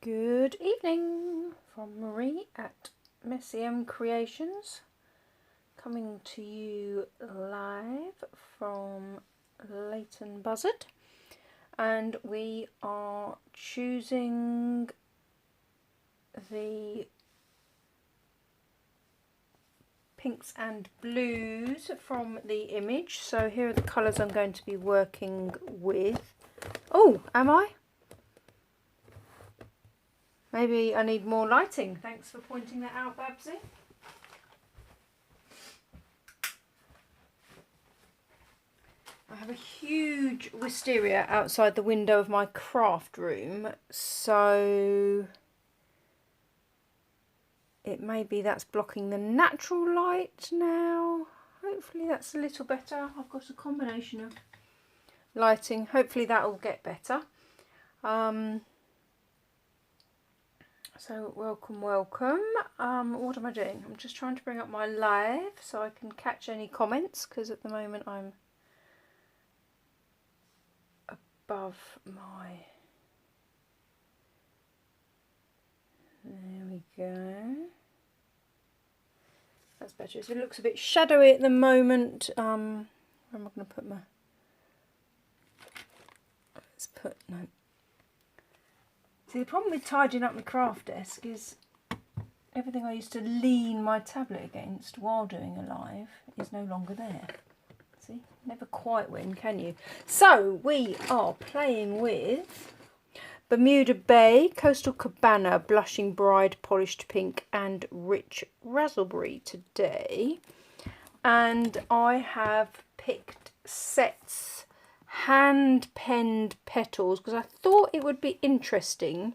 Good evening from Marie at Messy M Creations, coming to you live from Leighton Buzzard, and we are choosing the pinks and blues from the image. So here are the colours I'm going to be working with. Oh, am I? Maybe I need more lighting. Thanks for pointing that out, Babsy. I have a huge wisteria outside the window of my craft room, so it may be that's blocking the natural light now. Hopefully that's a little better. I've got a combination of lighting. Hopefully that will get better. So welcome. What am I doing? I'm just trying to bring up my live so I can catch any comments, because at the moment I'm above my... There we go. That's better. So it looks a bit shadowy at the moment. Where am I going to put my... Let's put... No. See, the problem with tidying up my craft desk is everything I used to lean my tablet against while doing a live is no longer there. See, never quite win, can you? So we are playing with Bermuda Bay, Coastal Cabana, Blushing Bride, Polished Pink and Rich Razzleberry today. And I have picked sets Hand Penned Petals because I thought it would be interesting.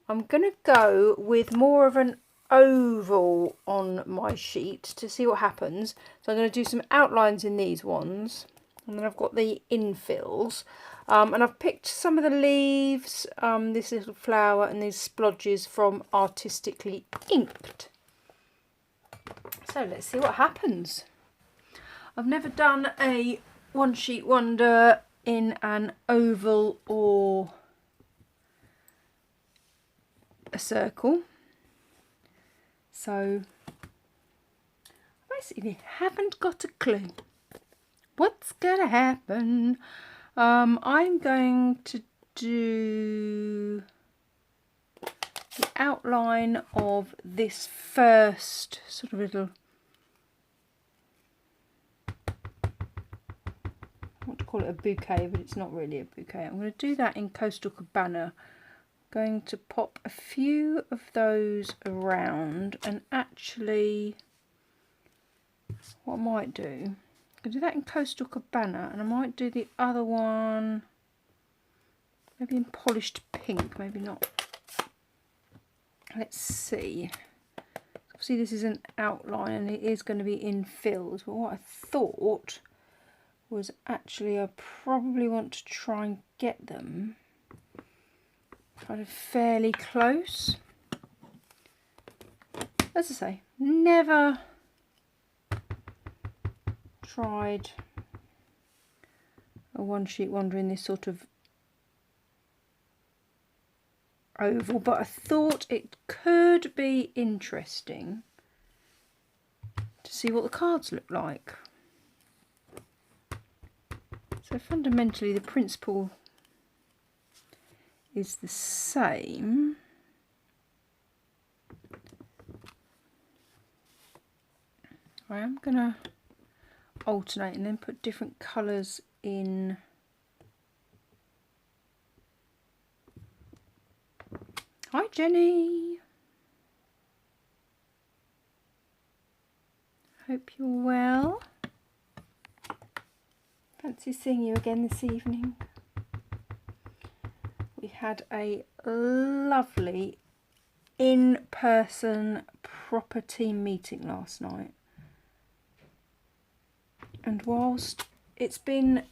I'm going to go with more of an oval on my sheet to see what happens. So I'm going to do some outlines in these ones, and then I've got the infills, and I've picked some of the leaves, this little flower and these splodges from Artistically Inked. So let's see what happens. I've never done a one sheet wonder in an oval or a circle, so basically haven't got a clue what's gonna happen. I'm going to do the outline of this first sort of little, I want to call it a bouquet, but it's not really a bouquet. I'm going to do that in Coastal Cabana. I'm going to pop a few of those around, and actually what I might do, I'm going to do that in Coastal Cabana, and I might do the other one maybe in Polished Pink, maybe not. Let's see. Obviously this is an outline and it is going to be in fills, but what I thought was actually I probably want to try and get them kind of fairly close. As I say, never tried a one sheet wonder in this sort of oval, but I thought it could be interesting to see what the cards look like. So fundamentally the principle is the same. I am going to alternate and then put different colours in. Hi Jenny, hope you're well. Fancy seeing you again this evening. We had a lovely in-person proper team meeting last night, and whilst it's been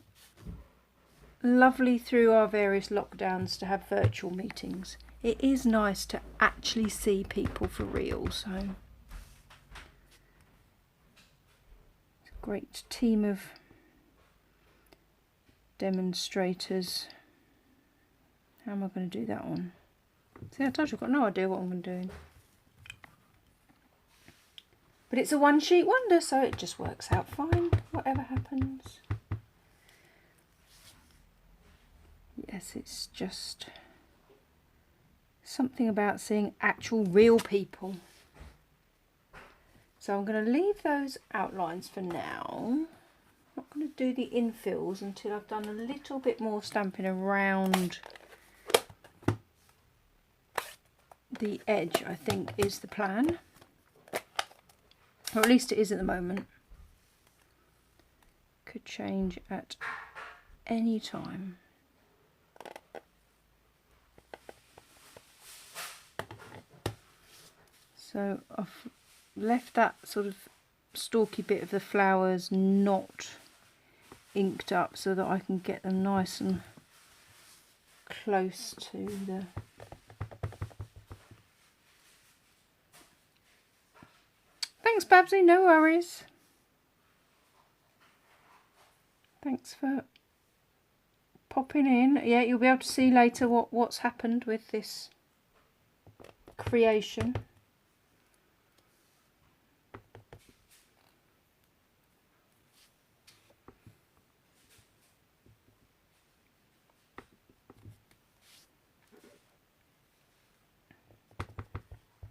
lovely through our various lockdowns to have virtual meetings, it is nice to actually see people for real. So it's a great team of demonstrators. How am I going to do that one? See, I told you, I've got no idea what I'm doing. But it's a one sheet wonder, so it just works out fine, whatever happens. Yes, it's just something about seeing actual real people. So I'm going to leave those outlines for now. I'm not going to do the infills until I've done a little bit more stamping around the edge, I think is the plan. Or at least it is at the moment. Could change at any time. So I've left that sort of stalky bit of the flowers not inked up so that I can get them nice and close to the Thanks, Babsy, no worries. Thanks for popping in. Yeah, you'll be able to see later what's happened with this creation.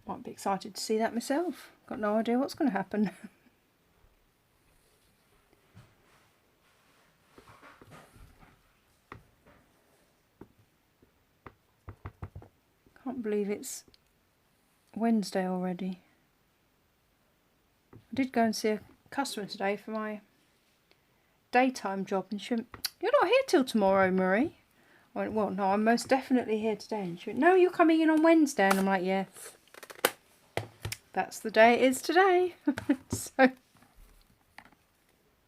Might be excited to see that myself. Got no idea what's going to happen. Can't believe it's Wednesday already. I did go and see a customer today for my daytime job, and she went, "You're not here till tomorrow, Marie." I went, "Well, no, I'm most definitely here today." And she went, "No, you're coming in on Wednesday." And I'm like, "Yes, that's the day it is today." So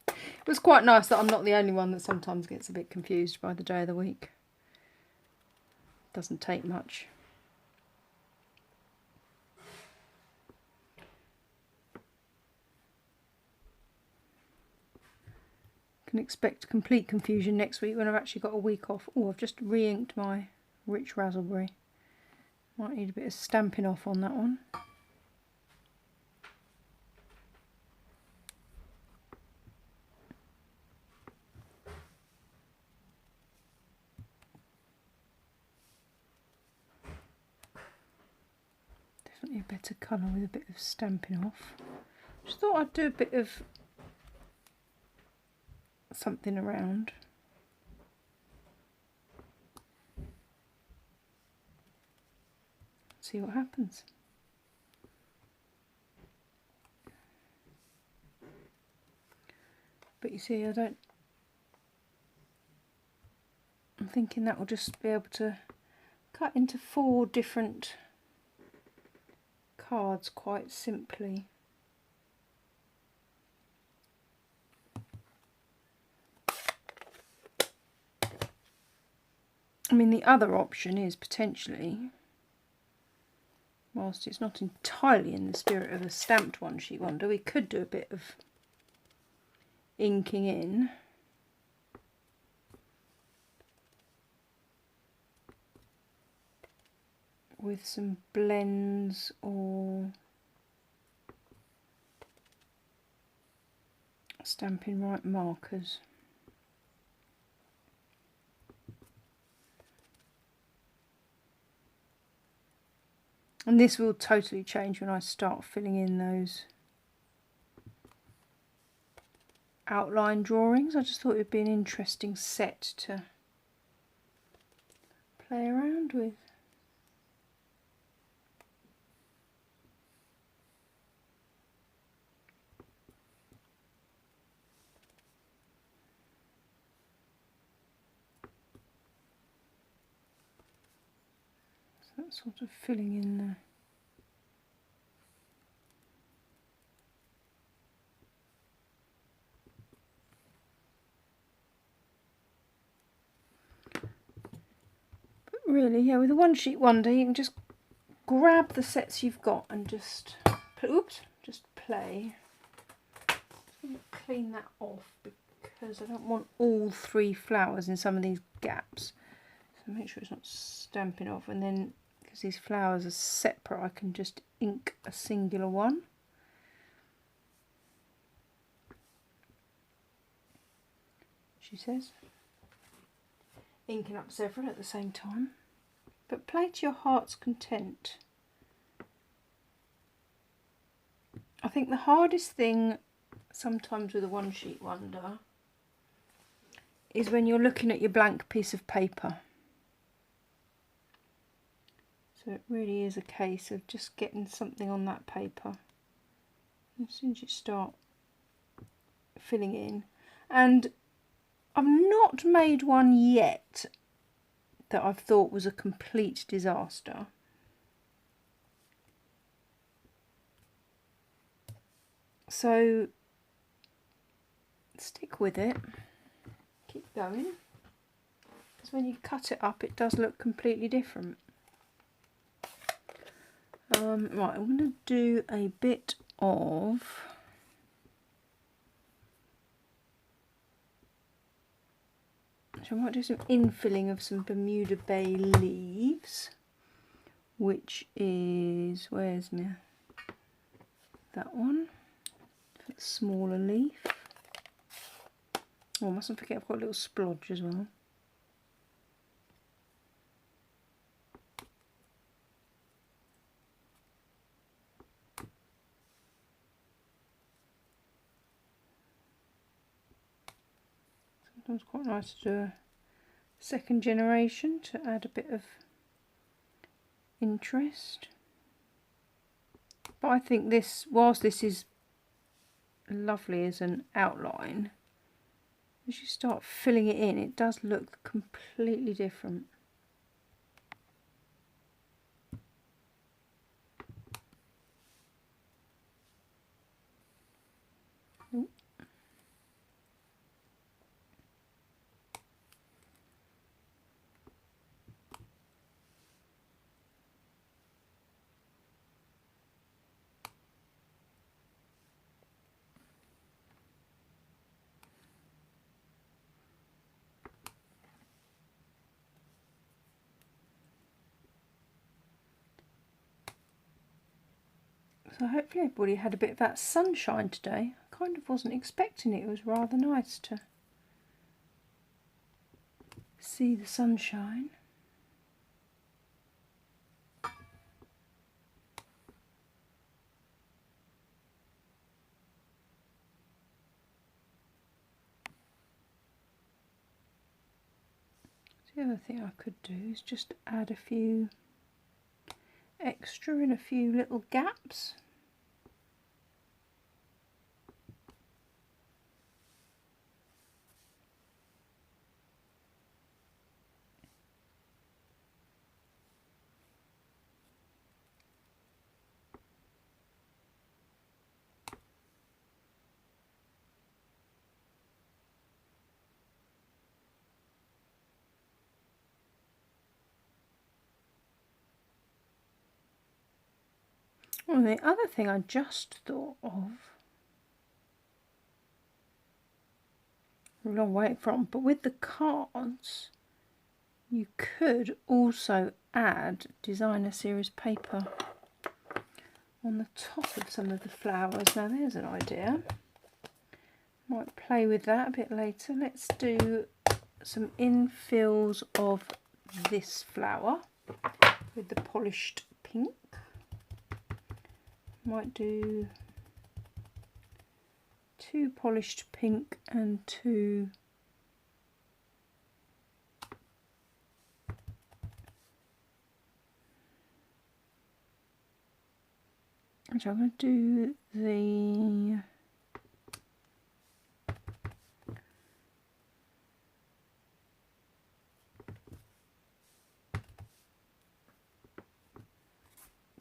it was quite nice that I'm not the only one that sometimes gets a bit confused by the day of the week. Doesn't take much. Can expect complete confusion next week when I've actually got a week off. Oh, I've just re-inked my rich razzleberry. Might need a bit of stamping off on that one. Definitely a better colour with a bit of stamping off. Just thought I'd do a bit of something around. See what happens. But you see, I'm thinking that will just be able to cut into 4 different cards quite simply. I mean, the other option is potentially, whilst it's not entirely in the spirit of a stamped one sheet wonder, we could do a bit of inking in. With some blends or Stampin' Right markers. And this will totally change when I start filling in those outline drawings. I just thought it would be an interesting set to play around with. So that's sort of filling in there. Really, yeah, with a one sheet wonder you can just grab the sets you've got and just play. I'm going to clean that off because I don't want all 3 flowers in some of these gaps. So make sure it's not stamping off, and then because these flowers are separate, I can just ink a singular one. She says. Inking up several at the same time. But play to your heart's content. I think the hardest thing sometimes with a one sheet wonder is when you're looking at your blank piece of paper. So it really is a case of just getting something on that paper. As soon as you start filling in. And I've not made one yet that I've thought was a complete disaster. So stick with it, keep going, because when you cut it up it does look completely different. Right, I'm going to do a bit of so I might do some infilling of some Bermuda bay leaves, which is, where's my, that one, for the smaller leaf. Oh, I mustn't forget I've got a little splodge as well. Sometimes quite nice to do a second generation to add a bit of interest. But I think this, whilst this is lovely as an outline, as you start filling it in, it does look completely different. So hopefully everybody had a bit of that sunshine today. I kind of wasn't expecting it. It was rather nice to see the sunshine. The other thing I could do is just add a few extra in a few little gaps. Well, the other thing I just thought of, a long way from, but with the cards, you could also add designer series paper on the top of some of the flowers. Now there's an idea. Might play with that a bit later. Let's do some infills of this flower with the polished pink. Might do 2 polished pink and 2 so I'm going to do the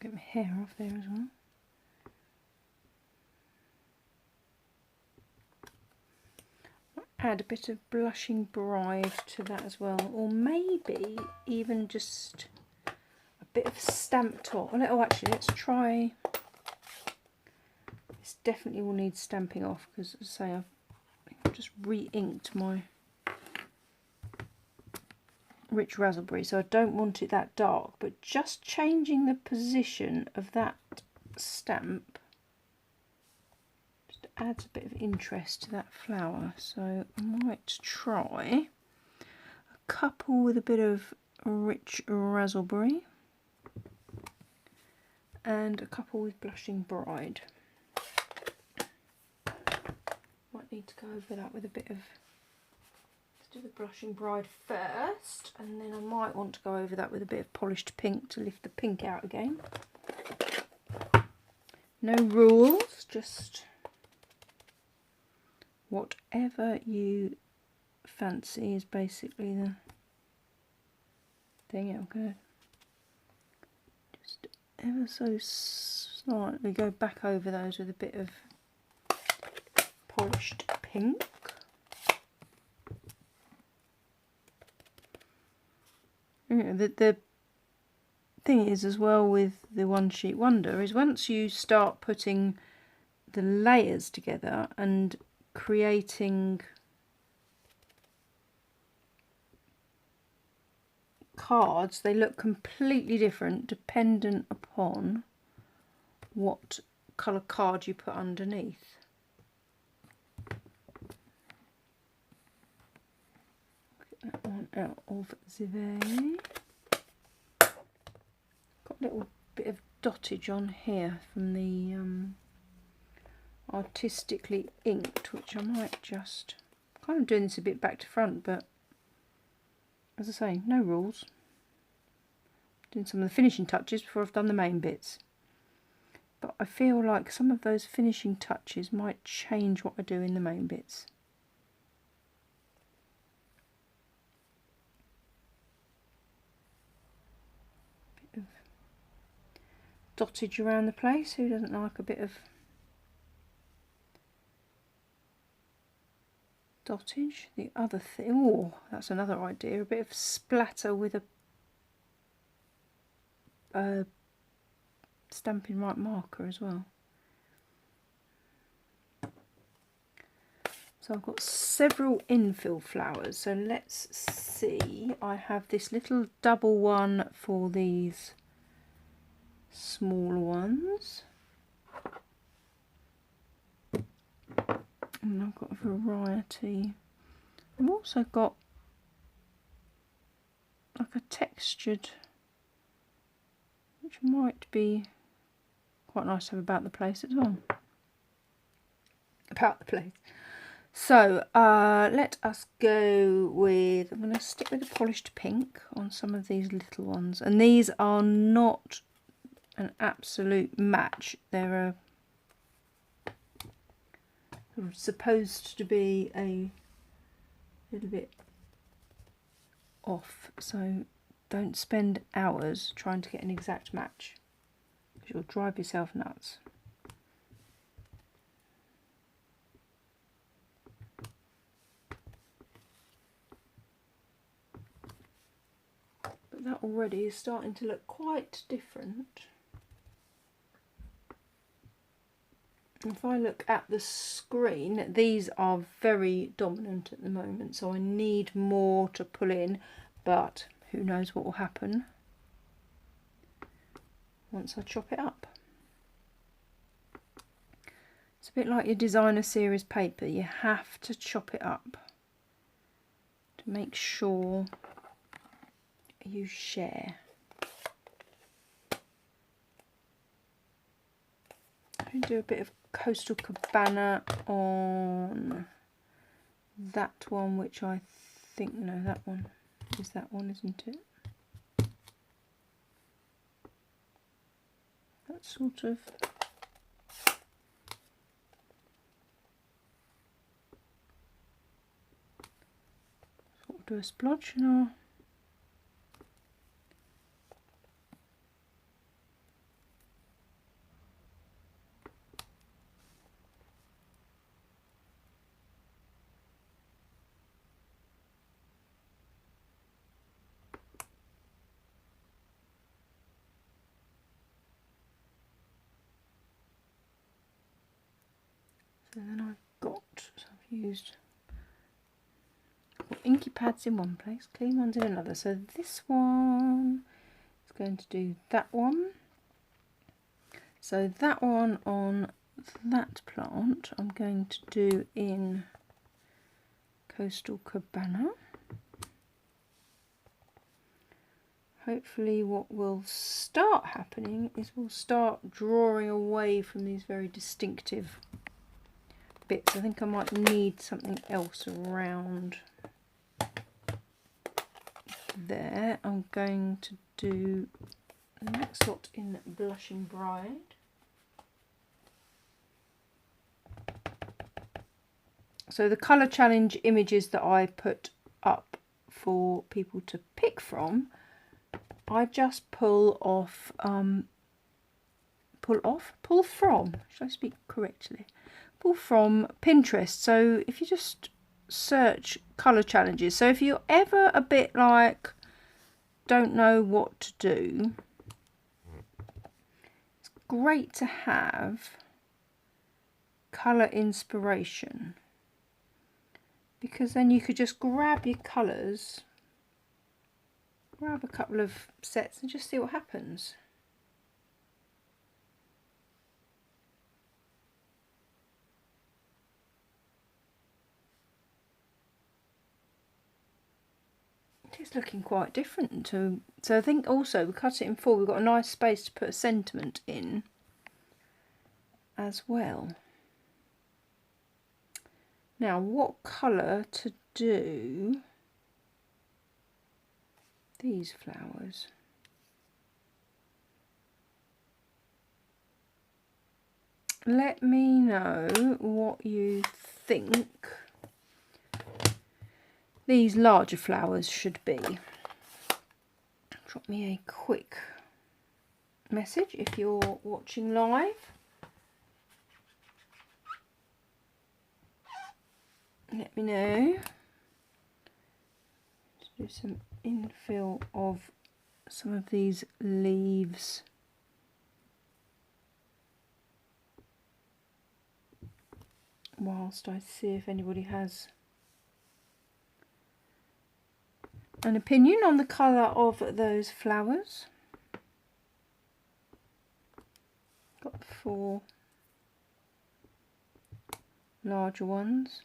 get my hair off there as well. Add a bit of blushing bride to that as well, or maybe even just a bit of stamped off. Oh, actually, let's try. This definitely will need stamping off because, as I say, I've just re-inked my rich raspberry, so I don't want it that dark, but just changing the position of that stamp just adds a bit of interest to that flower. So I might try a couple with a bit of rich raspberry and a couple with Blushing Bride. Might need to go over that with a bit of, let's do the Blushing Bride first, and then I might want to go over that with a bit of Polished Pink to lift the pink out again. No rules, just whatever you fancy is basically the thing. I'm going to just ever so slightly go back over those with a bit of Polished Pink. The thing is as well with the One Sheet Wonder is once you start putting the layers together and creating cards, they look completely different dependent upon what colour card you put underneath. Get that one out of the way. Got a little bit of dottage on here from the Artistically inked, which I might just kind of doing this a bit back to front, but as I say, no rules. Doing some of the finishing touches before I've done the main bits. But I feel like some of those finishing touches might change what I do in the main bits. Bit of dottage around the place. Who doesn't like a bit of dottage? The other thing, oh, that's another idea, a bit of splatter with a Stampin' Right marker as well. So I've got several infill flowers, so let's see. I have this little double one for these smaller ones, and I've got a variety. I've also got like a textured, which might be quite nice to have about the place as well. About the place. So let us go with, I'm going to stick with the Polished Pink on some of these little ones. And these are not an absolute match. They're supposed to be a little bit off. So don't spend hours trying to get an exact match, because you'll drive yourself nuts. But that already is starting to look quite different. If I look at the screen, these are very dominant at the moment, so I need more to pull in, but who knows what will happen once I chop it up. It's a bit like your designer series paper. You have to chop it up to make sure you share. I do a bit of Coastal Cabana on that one, which I think, no, that one is that one, isn't it? That sort of do a splodge and so then I've got, so I've used Got inky pads in one place, clean ones in another. So this one is going to do that one. So that one on that plant I'm going to do in Coastal Cabana. Hopefully what will start happening is we'll start drawing away from these very distinctive bits. I think I might need something else around there. I'm going to do the next lot in Blushing Bride. So the colour challenge images that I put up for people to pick from, I just pull from, should I speak correctly? Pull from Pinterest. So if you just search colour challenges, so if you're ever a bit like don't know what to do, it's great to have colour inspiration, because then you could just grab your colours, grab a couple of sets and just see what happens. It's looking quite different to, so I think also we cut it in four, we've got a nice space to put a sentiment in as well. Now what colour to do these flowers? Let me know what you think these larger flowers should be. Drop me a quick message if you're watching live. Let me know. Let's do some infill of some of these leaves. Whilst I see if anybody has an opinion on the colour of those flowers. Got 4 larger ones.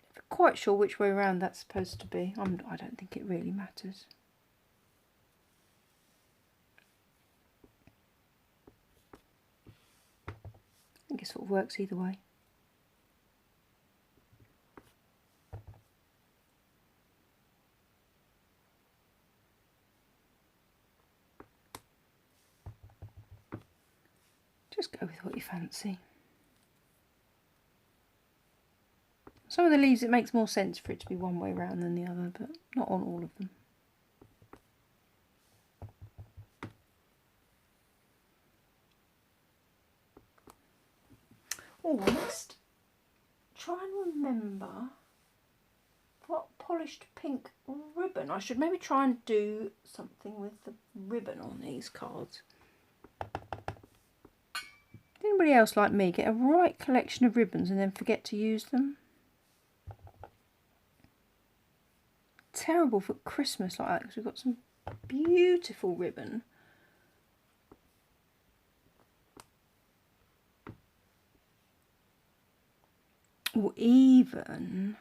I'm not quite sure which way around that's supposed to be. I don't think it really matters. I think it sort of works either way. Just go with what you fancy. Some of the leaves it makes more sense for it to be one way round than the other, but not on all of them. Oh, I must try and remember what polished pink ribbon. I should maybe try and do something with the ribbon on these cards. Anybody else like me get a right collection of ribbons and then forget to use them? Terrible for Christmas like that, because we've got some beautiful ribbon. Or even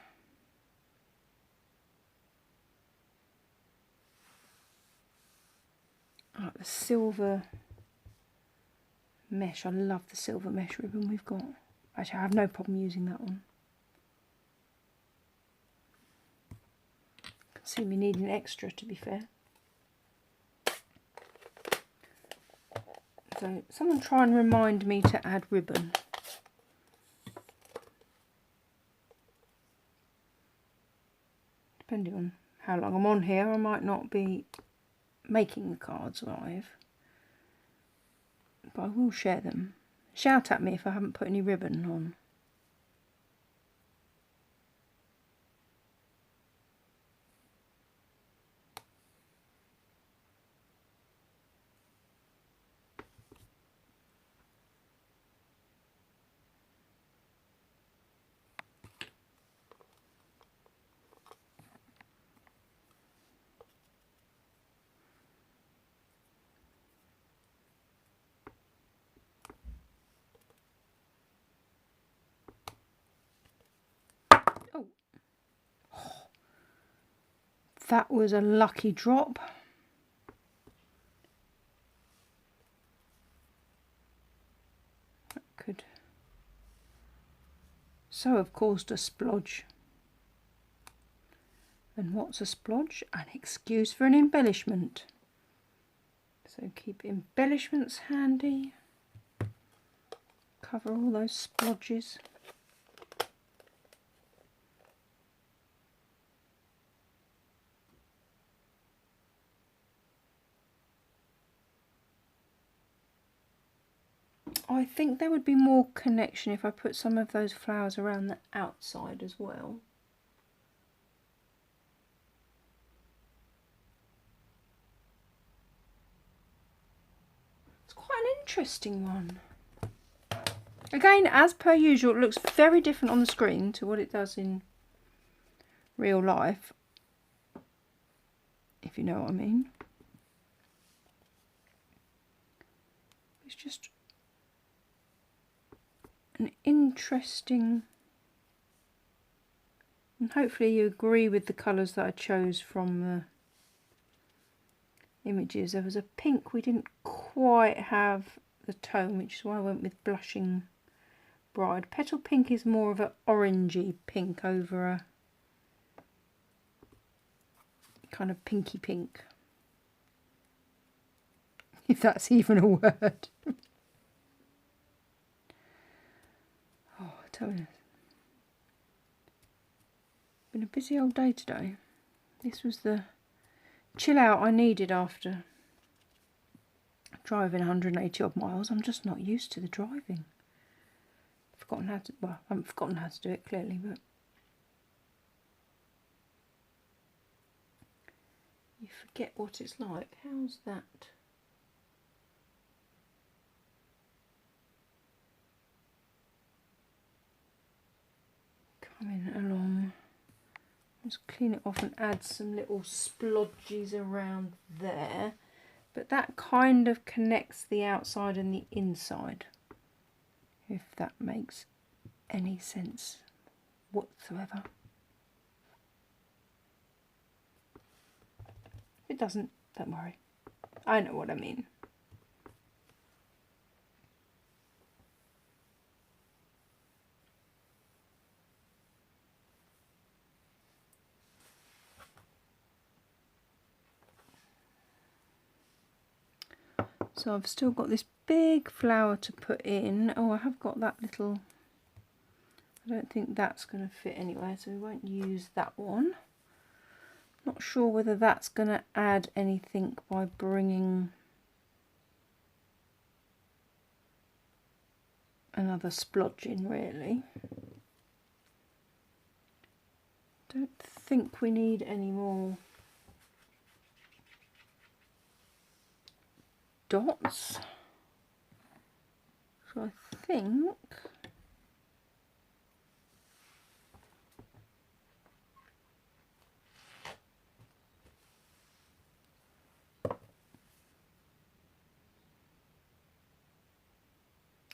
like the silver mesh. I love the silver mesh ribbon we've got. Actually, I have no problem using that one. Can see me needing extra, to be fair. So someone try and remind me to add ribbon. Depending on how long I'm on here, I might not be making the cards live, but I will share them. Shout at me if I haven't put any ribbon on. that was a lucky drop. That could so have caused a splodge. And what's a splodge? An excuse for an embellishment. So keep embellishments handy. Cover all those splodges. I think there would be more connection if I put some of those flowers around the outside as well. It's quite an interesting one. Again, as per usual, it looks very different on the screen to what it does in real life, if you know what I mean. It's just an interesting, and hopefully you agree with the colours that I chose from the images. There was a pink, we didn't quite have the tone, which is why I went with Blushing Bride. Petal Pink is more of an orangey pink over a kind of pinky pink, if that's even a word. Oh, I tell you, been a busy old day today. This was the chill out I needed after driving 180 odd miles. I'm just not used to the driving. I've forgotten how to, well, I haven't forgotten how to do it clearly, but you forget what it's like. How's that? Coming along. Let's clean it off and add some little splodges around there. But that kind of connects the outside and the inside, if that makes any sense whatsoever. If it doesn't, don't worry. I know what I mean. So I've still got this big flower to put in. Oh, I have got that little, I don't think that's going to fit anywhere, so we won't use that one. Not sure whether that's going to add anything by bringing another splodge in, really. Don't think we need any more dots. So I think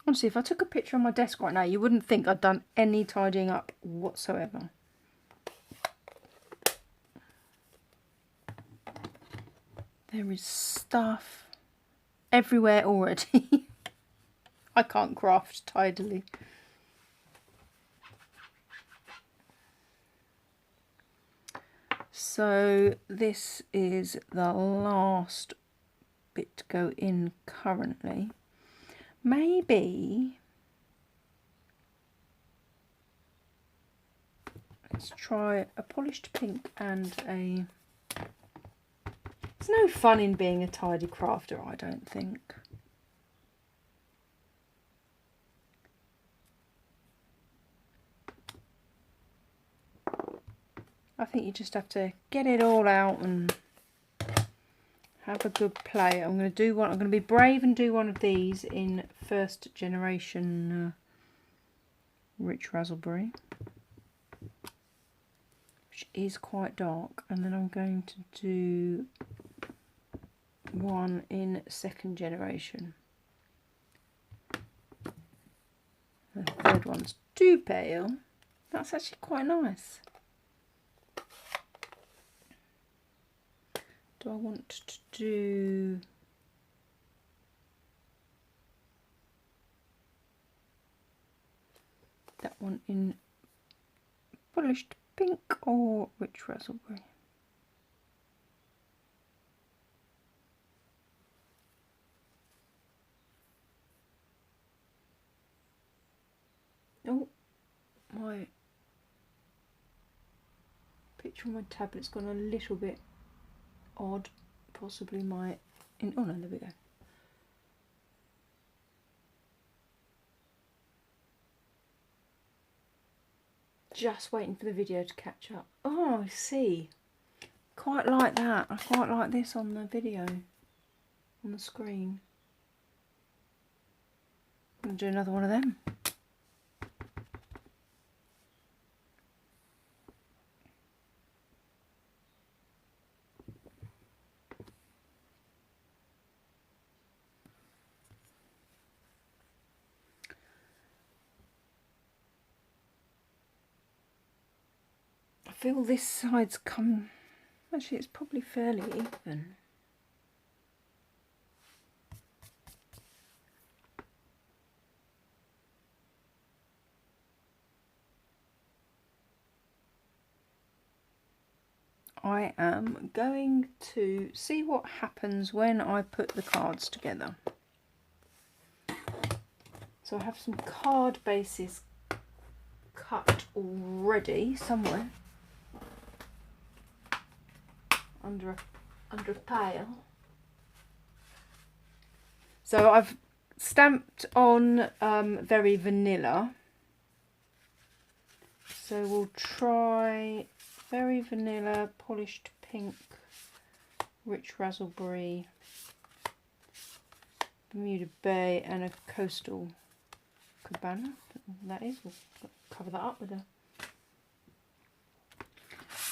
honestly, if I took a picture on my desk right now, you wouldn't think I'd done any tidying up whatsoever. There is stuff everywhere already. I can't craft tidily. So this is the last bit to go in currently. Maybe let's try a polished pink and a... There's no fun in being a tidy crafter, I don't think. I think you just have to get it all out and have a good play. I'm going to be brave and do one of these in first generation rich raspberry, which is quite dark, and then I'm going to do one in second generation. The third one's too pale. That's actually quite nice. Do I want to do that one in polished pink or rich raspberry? Oh, my picture on my tablet's gone a little bit odd. Possibly my... oh no, there we go. Just waiting for the video to catch up. Oh, I see. Quite like that. I quite like this on the video, on the screen. I'm going to do another one of them. I feel this side's come... Actually, it's probably fairly even. I am going to see what happens when I put the cards together. So I have some card bases cut already somewhere under a pile. So I've stamped on very vanilla. So we'll try very vanilla, polished pink, rich raspberry, Bermuda Bay, and a coastal Cabana. That is, we'll cover that up with a...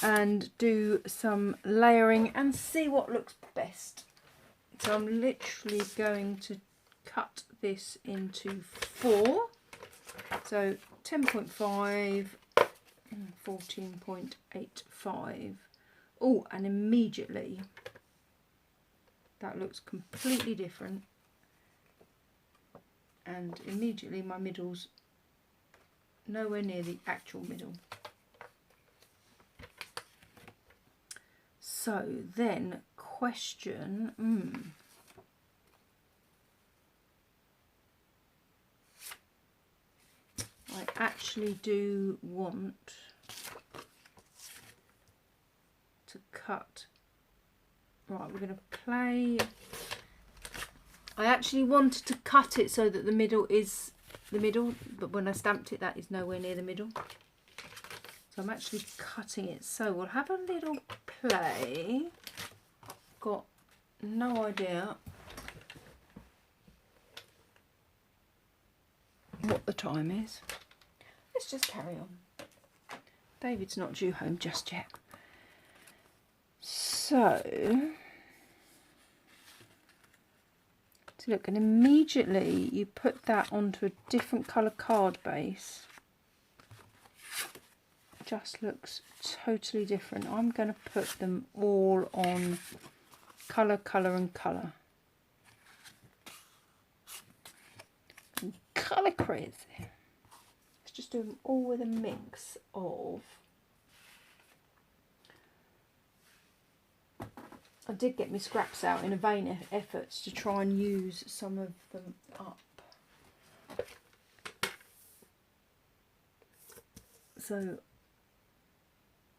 and do some layering and see what looks best. So I'm literally going to cut this into 4. So 10.5, 14.85. Oh, and immediately that looks completely different. And immediately my middle's nowhere near the actual middle. So then question, I actually do want to cut. Right, we're going to play. I actually wanted to cut it so that the middle is the middle, but when I stamped it, that is nowhere near the middle. So I'm actually cutting it. So we'll have a little play. Got no idea what the time is. Let's just carry on. David's not due home just yet. So look, and immediately you put that onto a different colour card base. It just looks totally different. I'm going to put them all on colour, colour and colour. And colour crazy. Let's just do them all with a mix of... I did get my scraps out in a vain efforts to try and use some of them up. So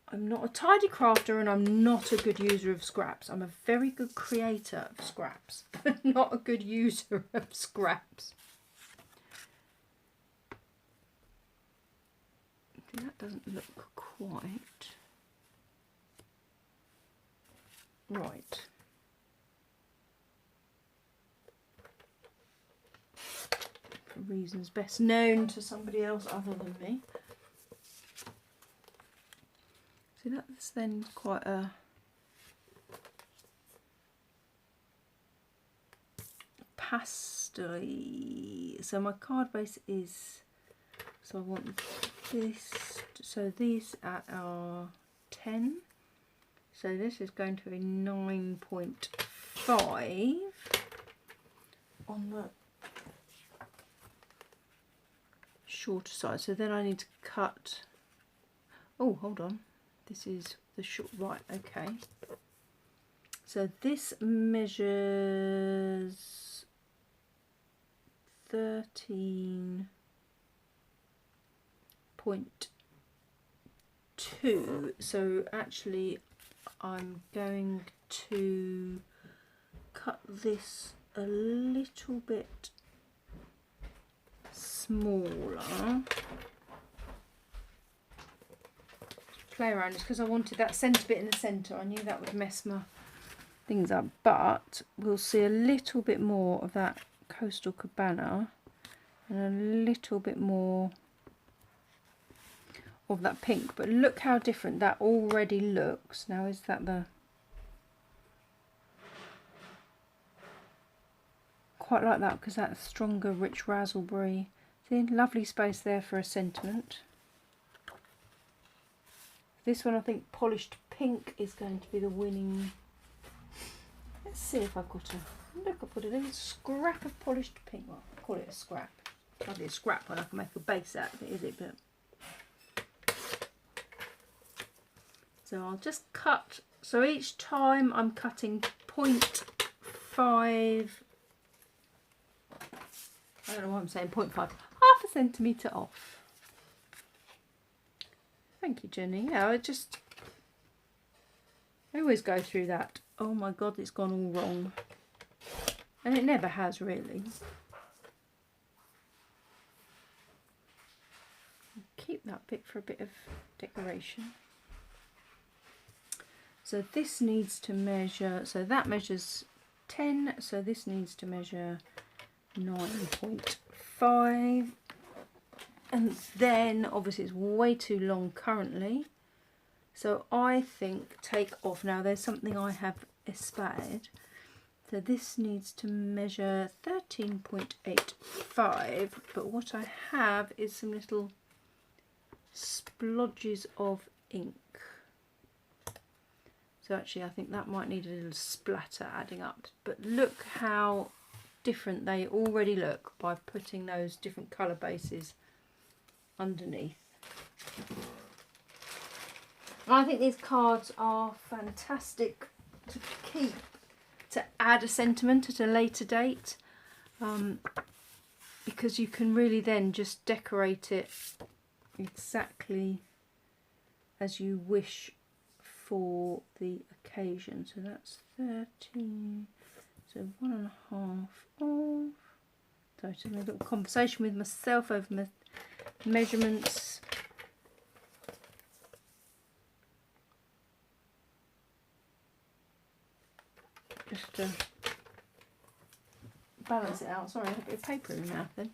I'm not a tidy crafter and I'm not a good user of scraps. I'm a very good creator of scraps, but not a good user of scraps. That doesn't look quite right. For reasons best known to somebody else other than me. So that's then quite a pastel-y. So my card base is, so I want this, so these are 10. So this is going to be 9.5 on the shorter side. So then I need to cut, oh hold on, this is the short, right, okay. So this measures 13.2. So actually I'm going to cut this a little bit smaller. Play around just because I wanted that centre bit in the centre. I knew that would mess my things up, but we'll see a little bit more of that Coastal Cabana and a little bit more of that pink. But look how different that already looks. Now is that the, quite like that because that's stronger rich razzleberry. See, lovely space there for a sentiment. This one I think polished pink is going to be the winning. Let's see if I've got a look. I've got a little scrap of polished pink. Well, I'll call it a scrap. Probably a scrap when I can make a base out of it, is it? But so I'll just cut. So each time I'm cutting 0.5. I don't know why I'm saying 0.5. Half a centimetre off. Thank you, Jenny. Yeah, I always go through that. Oh my God, it's gone all wrong. And it never has really. Keep that bit for a bit of decoration. So this needs to measure, so that measures 10, so this needs to measure 9.5. And then obviously it's way too long currently. So I think take off. Now there's something I have espied. So this needs to measure 13.85. But what I have is some little splodges of ink. So actually I think that might need a little splatter adding up. But look how different they already look by putting those different colour bases underneath. I think these cards are fantastic to keep, to add a sentiment at a later date, because you can really then just decorate it exactly as you wish for the occasion. So that's 13, so 1.5 off. So just a little conversation with myself over my measurements. Just to balance it out. Sorry, I have a bit of paper in my mouth then.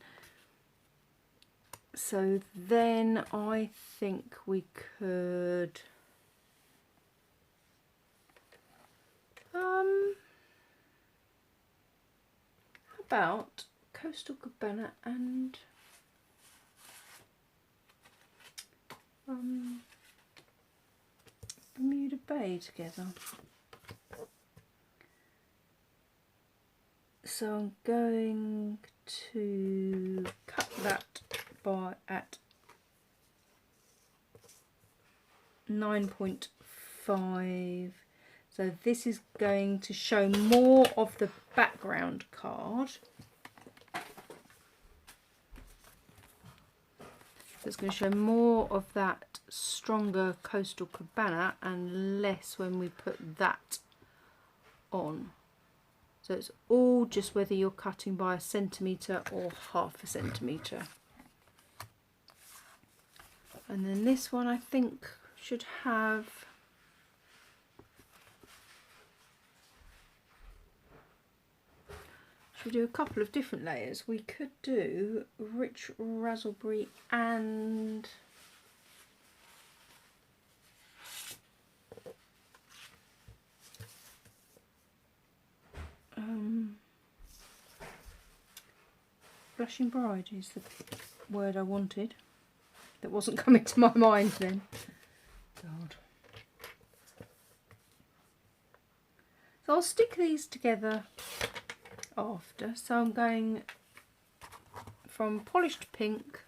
So then I think we could how about Coastal Cabana and Bermuda Bay together. So I'm going to cut that at 9.5. So this is going to show more of the background card. So it's going to show more of that stronger Coastal Cabana and less when we put that on. So it's all just whether you're cutting by 1 centimetre or 1/2 centimetre. And then this one I think should have we do a couple of different layers. We could do rich razzleberry and blushing bride is the word I wanted. That wasn't coming to my mind then. God. So I'll stick these together after. So I'm going from Polished Pink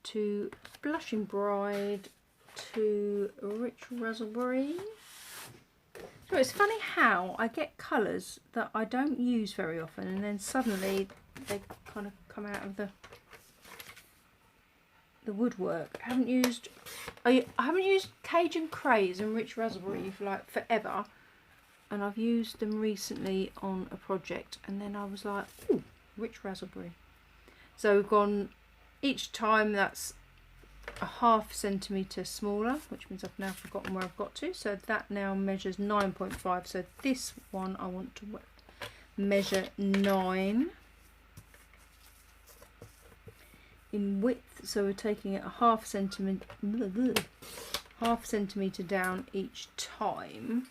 to Blushing Bride to Rich Razzleberry. So it's funny how I get colours that I don't use very often, and then suddenly they kind of come out of the woodwork. I haven't used Cajun Craze and Rich Razzleberry for like forever, and I've used them recently on a project, and then I was like, ooh, Rich Razzleberry. So we've gone, each time that's a ½ centimetre smaller, which means I've now forgotten where I've got to. So that now measures 9.5. So this one I want to measure 9 in width. So we're taking it a ½ centimetre down each time.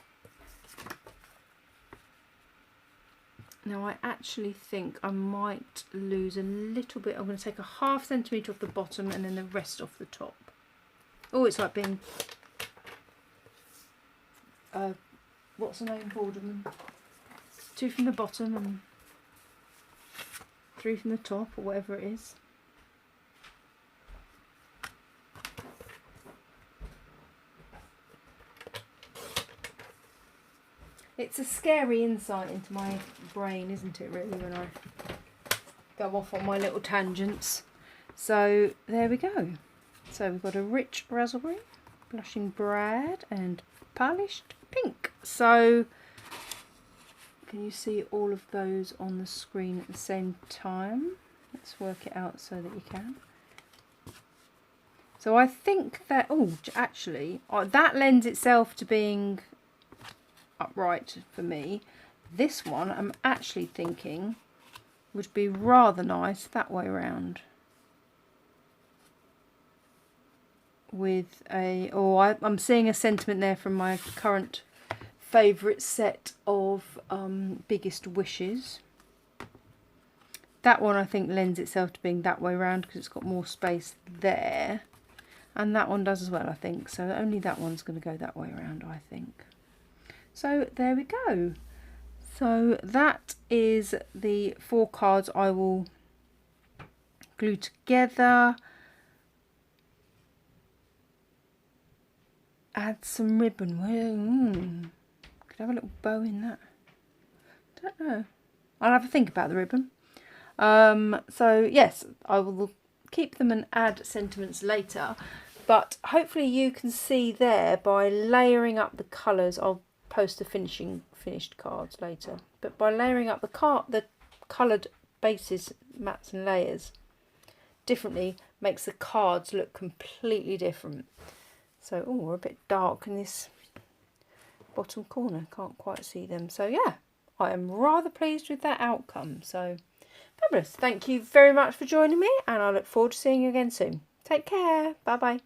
Now I actually think I might lose a little bit. I'm going to take a ½ centimetre off the bottom and then the rest off the top. Oh, it's like being, what's the name called? 2 from the bottom and 3 from the top, or whatever it is. It's a scary insight into my brain, isn't it, really, when I go off on my little tangents. So there we go. So we've got a Rich Razzleberry, Blushing Bride and Polished Pink. So can you see all of those on the screen at the same time? Let's work it out so that you can. So I think that, oh, actually, that lends itself to being upright for me. This one I'm actually thinking would be rather nice that way around, with a, I'm seeing a sentiment there from my current favourite set of Biggest Wishes. That one I think lends itself to being that way around because it's got more space there, and that one does as well, I think. So only that one's going to go that way around, I think. So there we go. So that is the 4 cards I will glue together. Add some ribbon. Could have a little bow in that. Don't know. I'll have a think about the ribbon. So yes, I will keep them and add sentiments later. But hopefully you can see there by layering up the colours. I'll post the finished cards later, but by layering up the coloured bases, mats and layers differently makes the cards look completely different. So, oh, we're a bit dark in this bottom corner, can't quite see them. So yeah, I am rather pleased with that outcome. So fabulous. Thank you very much for joining me, and I look forward to seeing you again soon. Take care. Bye bye.